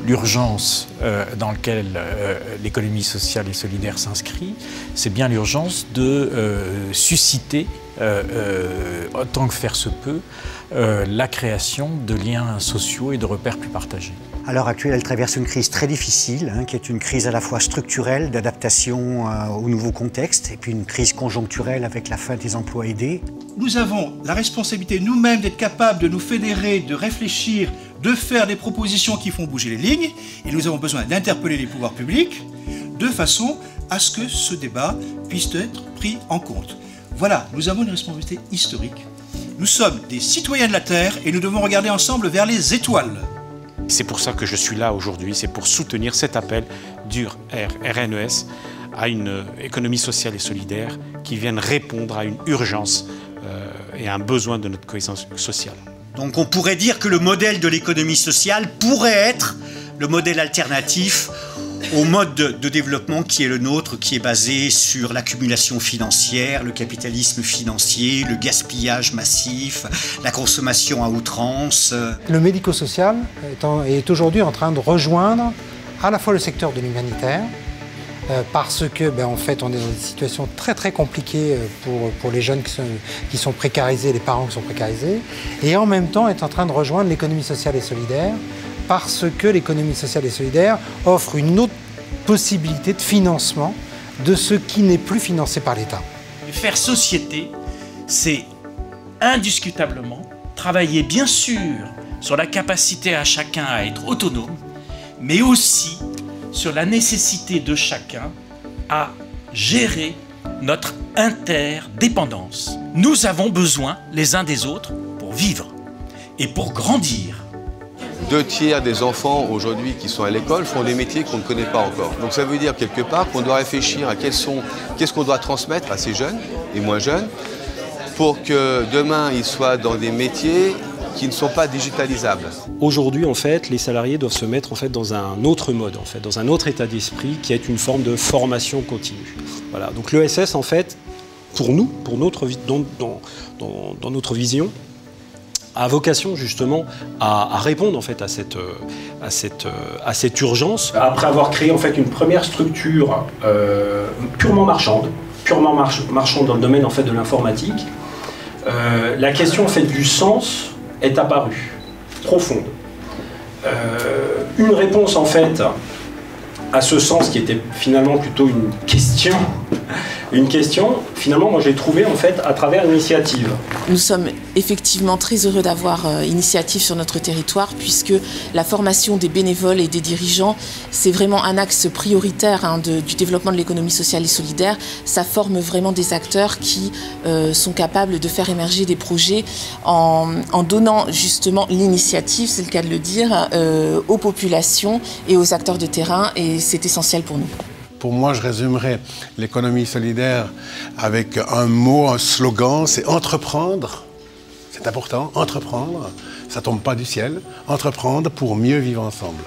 l'urgence dans laquelle l'économie sociale et solidaire s'inscrit, c'est bien l'urgence de susciter, autant que faire se peut, la création de liens sociaux et de repères plus partagés. À l'heure actuelle, elle traverse une crise très difficile, qui est une crise à la fois structurelle, d'adaptation au nouveau contexte, et puis une crise conjoncturelle avec la fin des emplois aidés. Nous avons la responsabilité nous-mêmes d'être capables de nous fédérer, de réfléchir, de faire des propositions qui font bouger les lignes, et nous avons besoin d'interpeller les pouvoirs publics de façon à ce que ce débat puisse être pris en compte. Voilà, nous avons une responsabilité historique. Nous sommes des citoyens de la Terre et nous devons regarder ensemble vers les étoiles. C'est pour ça que je suis là aujourd'hui, c'est pour soutenir cet appel du RNES à une économie sociale et solidaire qui vienne répondre à une urgence et à un besoin de notre cohésion sociale. Donc on pourrait dire que le modèle de l'économie sociale pourrait être le modèle alternatif au mode de développement qui est le nôtre, qui est basé sur l'accumulation financière, le capitalisme financier, le gaspillage massif, la consommation à outrance. Le médico-social est aujourd'hui en train de rejoindre à la fois le secteur de l'humanitaire, parce que en fait, on est dans des situations très compliquées pour les jeunes qui sont précarisés, les parents qui sont précarisés, et en même temps est en train de rejoindre l'économie sociale et solidaire, parce que l'économie sociale et solidaire offre une autre possibilité de financement de ce qui n'est plus financé par l'État. Faire société, c'est indiscutablement travailler bien sûr sur la capacité à chacun à être autonome, mais aussi sur la nécessité de chacun à gérer notre interdépendance. Nous avons besoin les uns des autres pour vivre et pour grandir. 2 tiers des enfants aujourd'hui qui sont à l'école font des métiers qu'on ne connaît pas encore. Donc ça veut dire quelque part qu'on doit réfléchir à qu'est-ce qu'on doit transmettre à ces jeunes et moins jeunes pour que demain ils soient dans des métiers qui ne sont pas digitalisables. Aujourd'hui, en fait, les salariés doivent se mettre en fait dans un autre mode, en fait, dans un autre état d'esprit qui est une forme de formation continue. Voilà. Donc l'ESS, en fait, pour nous, dans notre vision, a vocation justement à répondre en fait à cette urgence. Après avoir créé en fait une première structure purement marchande dans le domaine en fait de l'informatique, la question en fait du sens est apparue, profonde. Une réponse en fait à ce sens qui était finalement plutôt une question, finalement, moi j'ai trouvé en fait à travers l'initiative. Nous sommes effectivement très heureux d'avoir Initiative sur notre territoire puisque la formation des bénévoles et des dirigeants, c'est vraiment un axe prioritaire du développement de l'économie sociale et solidaire. Ça forme vraiment des acteurs qui sont capables de faire émerger des projets en donnant justement l'initiative, c'est le cas de le dire, aux populations et aux acteurs de terrain et c'est essentiel pour nous. Pour moi, je résumerais l'économie solidaire avec un mot, un slogan, c'est entreprendre. C'est important, entreprendre. Ça ne tombe pas du ciel. Entreprendre pour mieux vivre ensemble.